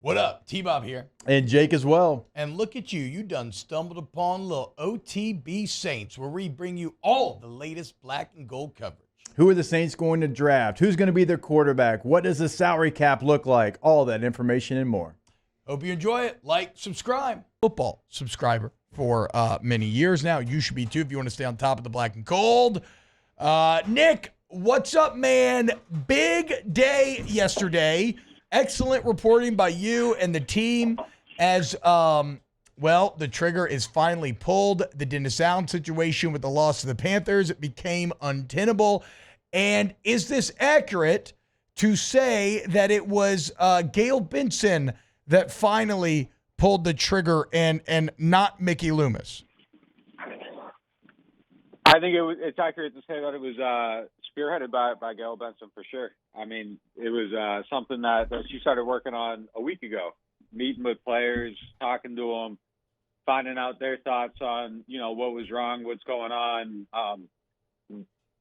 What up? T-Bob here. And Jake as well. And look at you. You done stumbled upon little OTB Saints, where we bring you all the latest black and gold coverage. Who are the Saints going to draft? Who's going to be their quarterback? What does the salary cap look like? All that information and more. Hope you enjoy it. Like, subscribe. Football subscriber for many years now. You should be too if you want to stay on top of the black and gold. Nick, what's up, man? Big day yesterday. Excellent reporting by you and the team as, the trigger is finally pulled. The Dennis Allen situation with the loss of the Panthers, it became untenable. And is this accurate to say that it was Gail Benson that finally pulled the trigger and not Mickey Loomis? I think it's accurate to say that it was spearheaded by Gail Benson for sure. I mean, it was something that she started working on a week ago, meeting with players, talking to them, finding out their thoughts on, what was wrong, what's going on,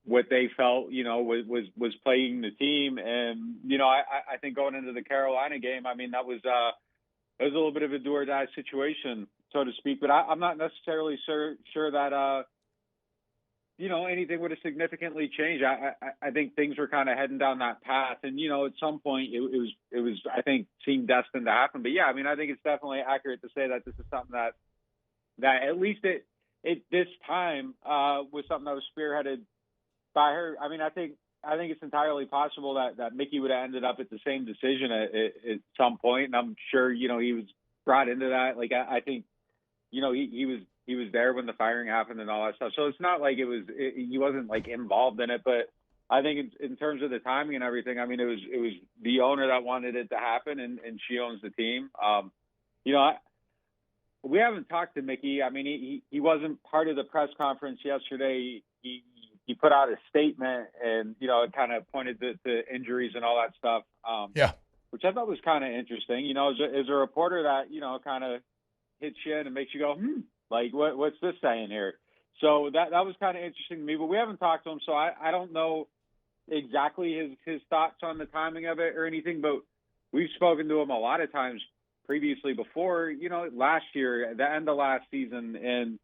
what they felt, was playing the team. And, I think going into the Carolina game, I mean, it was a little bit of a do or die situation, so to speak. But I'm not necessarily sure that, anything would have significantly changed. I think things were kind of heading down that path. And, at some point it was, I think, seemed destined to happen. But yeah, I mean, I think it's definitely accurate to say that this is something that at least it this time was something that was spearheaded by her. I mean, I think it's entirely possible that Mickey would have ended up at the same decision at some point. And I'm sure, he was brought into that. Like, I think, he was there when the firing happened and all that stuff. So it's not like he wasn't like involved in it, but I think in terms of the timing and everything, I mean, it was the owner that wanted it to happen, and she owns the team. We haven't talked to Mickey. I mean, he wasn't part of the press conference yesterday. He put out a statement and, it kind of pointed to injuries and all that stuff. Which I thought was kind of interesting. As a reporter that, kind of hits you in and makes you go, like, what's this saying here? So that was kind of interesting to me, but we haven't talked to him, so I don't know exactly his thoughts on the timing of it or anything, but we've spoken to him a lot of times previously before, last year, the end of last season, and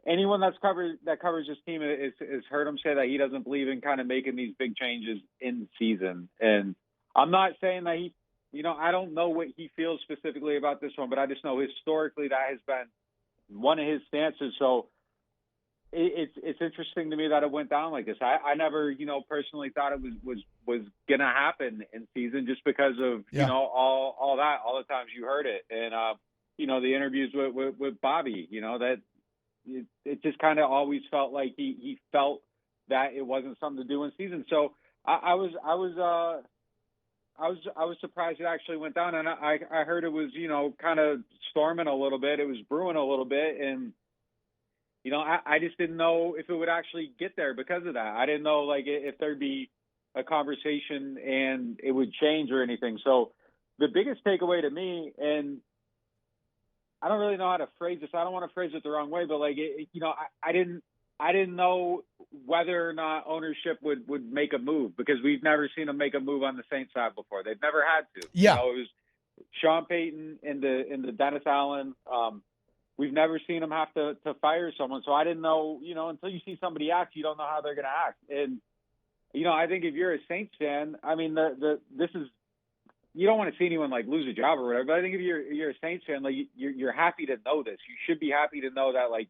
anyone that covers this team has heard him say that he doesn't believe in kind of making these big changes in season. And I'm not saying that he, I don't know what he feels specifically about this one, but I just know historically that has been one of his stances. So it's interesting to me that it went down like this. I never, personally thought it was going to happen in season just because of, all the times you heard it. And, the interviews with Bobby, that it just kind of always felt like he felt that it wasn't something to do in season. So I was surprised it actually went down, and I heard it was, kind of storming a little bit. It was brewing a little bit, and, I just didn't know if it would actually get there because of that. I didn't know, like, if there'd be a conversation and it would change or anything. So the biggest takeaway to me, and I don't really know how to phrase this. I don't want to phrase it the wrong way, but, like, I didn't know whether or not ownership would make a move, because we've never seen them make a move on the Saints side before. They've never had to. Yeah. It was Sean Payton in the Dennis Allen. We've never seen them have to fire someone. So I didn't know, until you see somebody act, you don't know how they're going to act. And, I think if you're a Saints fan, I mean, this is, you don't want to see anyone like lose a job or whatever, but I think if you're a Saints fan, like you're happy to know this. You should be happy to know that, like,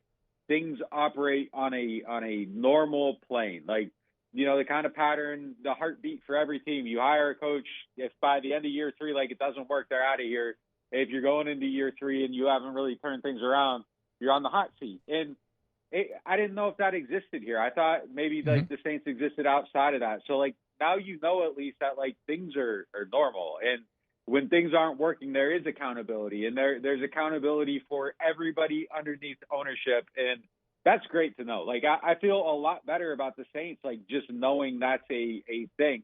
things operate on a normal plane. Like, the kind of pattern, the heartbeat for every team. You hire a coach, if by the end of year 3, like, it doesn't work, they're out of here. If you're going into year 3 and you haven't really turned things around, you're on the hot seat. And I didn't know if that existed here. I thought maybe like the Saints existed outside of that. So, like, now at least that, like, things are normal. And when things aren't working, there is accountability, and there's accountability for everybody underneath ownership. And that's great to know. Like, I feel a lot better about the Saints, like, just knowing that's a thing,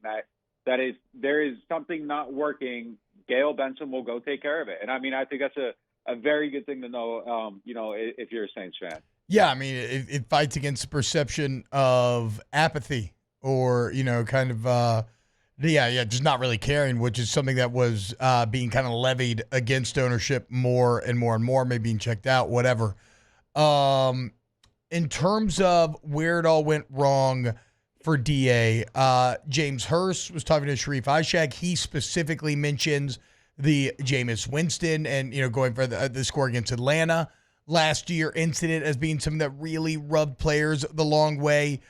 that is, there is something not working. Gail Benson will go take care of it. And I mean, I think that's a very good thing to know, if you're a Saints fan. Yeah. I mean, it fights against the perception of apathy or, kind of, Yeah, just not really caring, which is something that was being kind of levied against ownership more and more and more, maybe being checked out, whatever. In terms of where it all went wrong for DA, James Hurst was talking to Sharif Ishak. He specifically mentions the Jameis Winston and, going for the score against Atlanta last year incident as being something that really rubbed players the long way.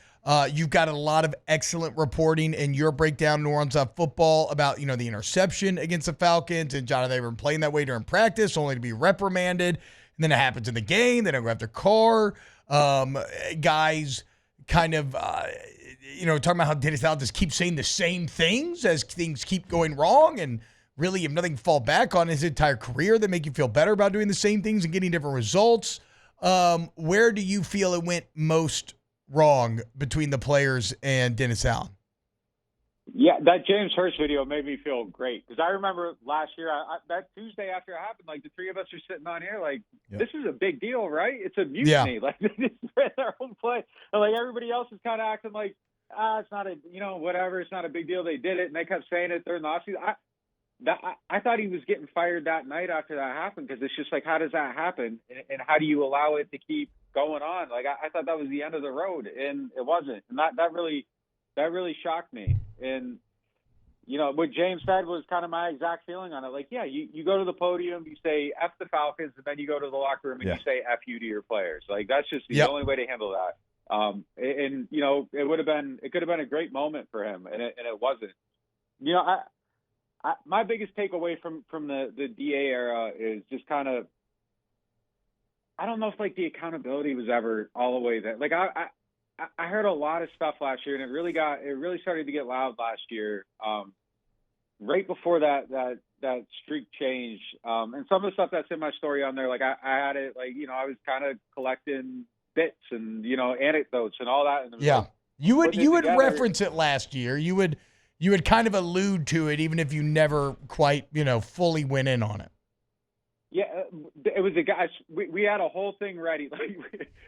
You've got a lot of excellent reporting in your breakdown, neworleans.football, about, the interception against the Falcons and Jonathan Abram playing that way during practice, only to be reprimanded. And then it happens in the game. They don't go after Carr. Guys kind of, talking about how Dennis Allen just keeps saying the same things as things keep going wrong, and really have nothing to fall back on his entire career that make you feel better about doing the same things and getting different results. Where do you feel it went most wrong between the players and Dennis Allen? Yeah, that James Hurst video made me feel great, because I remember last year, that Tuesday after it happened, like the three of us are sitting on here like, This is a big deal, right? It's a mutiny. Yeah. Like, they just ran their own play. And like everybody else is kind of acting like, it's not a, whatever, it's not a big deal. They did it, and they kept saying it during the offseason. I thought he was getting fired that night after that happened, because it's just like, how does that happen? And how do you allow it to keep going on? Like, I thought that was the end of the road, and it wasn't. And that really shocked me. And, what James said was kind of my exact feeling on it. Like, yeah, you go to the podium, you say F the Falcons, and then you go to the locker room and you say F you to your players. Like, that's just the only way to handle that. It could have been a great moment for him, and it wasn't. My biggest takeaway from the DA era is just kind of, I don't know if like the accountability was ever all the way there. Like I heard a lot of stuff last year, and it really started to get loud last year, right before that streak change. And some of the stuff that's in my story on there, like I had it, like, I was kind of collecting bits and, anecdotes and all that. And like, you would reference it last year. You would kind of allude to it, even if you never quite, fully went in on it. Yeah, it was a guy. We had a whole thing ready. Like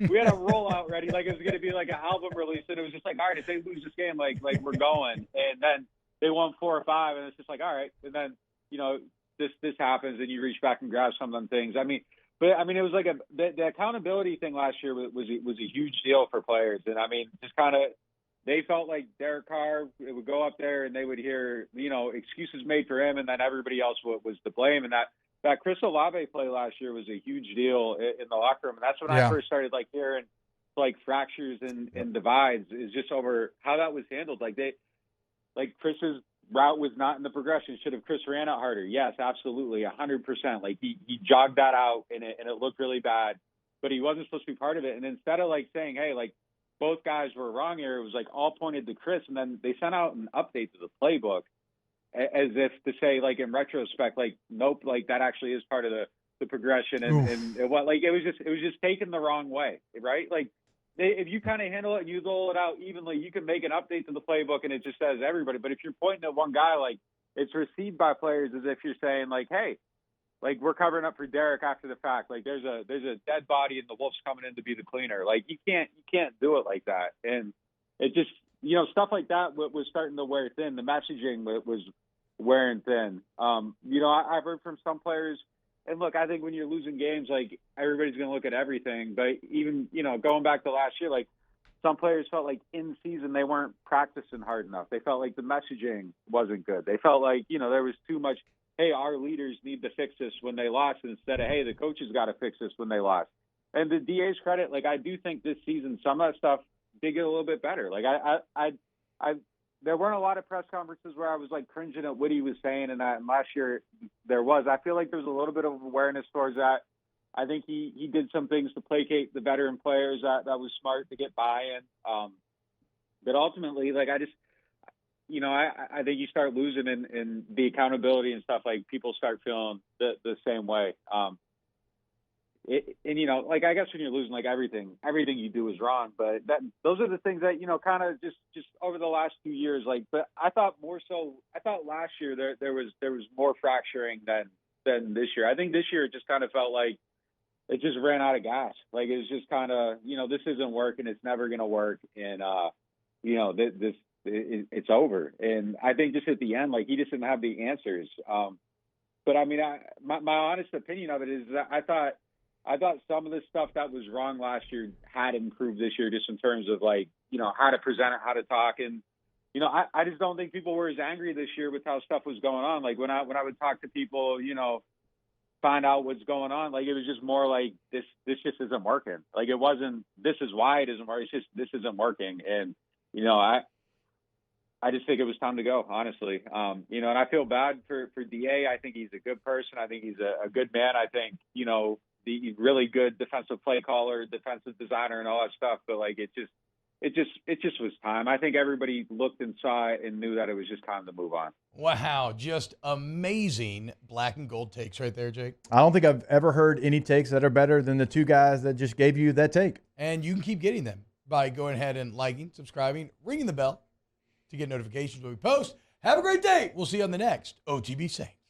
we had a rollout ready. Like it was going to be like an album release, and it was just like, all right, if they lose this game, like we're going. And then they won 4 or 5, and it's just like, all right. And then this happens, and you reach back and grab some of them things. It was like the accountability thing last year was a huge deal for players, and just kind of. They felt like Derek Carr would go up there and they would hear, excuses made for him, and then everybody else was to blame. And that Chris Olave play last year was a huge deal in the locker room. And that's when I first started like hearing like fractures and divides, is just over how that was handled. Like Chris's route was not in the progression. Should have Chris ran out harder? Yes, absolutely. 100%. Like he jogged that out and it looked really bad, but he wasn't supposed to be part of it. And instead of like saying, hey, like, both guys were wrong here, it was like all pointed to Chris, and then they sent out an update to the playbook as if to say, like, in retrospect, like, nope, like that actually is part of the progression, and it was just taken the wrong way, right? Like if you kind of handle it and you roll it out evenly, you can make an update to the playbook and it just says everybody. But if you're pointing at one guy, like it's received by players as if you're saying like, hey, like we're covering up for Derek after the fact. Like there's a dead body and the wolf's coming in to be the cleaner. Like you can't do it like that. And it just, stuff like that was starting to wear thin. The messaging was wearing thin. I've heard from some players, and look, I think when you're losing games, like everybody's going to look at everything. But even, going back to last year, like some players felt like in season they weren't practicing hard enough. They felt like the messaging wasn't good. They felt like, there was too much, hey, our leaders need to fix this when they lost, instead of, hey, the coaches got to fix this when they lost. And the DA's credit, like I do think this season some of that stuff did get a little bit better. Like I there weren't a lot of press conferences where I was like cringing at what he was saying, and that. And last year there was. I feel like there's a little bit of awareness towards that. I think he did some things to placate the veteran players that was smart to get buy-in. But ultimately, like I think you start losing in the accountability and stuff, like people start feeling the same way. Like I guess when you're losing, like everything you do is wrong, but those are the things that, kind of just over the last 2 years, like, but I thought last year there was more fracturing than this year. I think this year it just kind of felt like it just ran out of gas. Like it was just kind of, this isn't working. It's never going to work. And, it's over. And I think just at the end, like, he just didn't have the answers. But I mean, my honest opinion of it is that I thought some of the stuff that was wrong last year had improved this year, just in terms of, like, you know, how to present it, how to talk. And, you know, I just don't think people were as angry this year with how stuff was going on. Like, when I would talk to people, you know, find out what's going on, like, it was just more like, this just isn't working. Like, it wasn't, this is why it isn't working. It's just, this isn't working. And, you know, I just think it was time to go, honestly. You know, and I feel bad for DA. I think he's a good person. I think he's a good man. I think, you know, the really good defensive play caller, defensive designer, and all that stuff. But, like, it just was time. I think everybody looked and saw it and knew that it was just time to move on. Wow, just amazing black and gold takes right there, Jake. I don't think I've ever heard any takes that are better than the two guys that just gave you that take. And you can keep getting them by going ahead and liking, subscribing, ringing the bell to get notifications when we post. Have a great day. We'll see you on the next OTB Saints.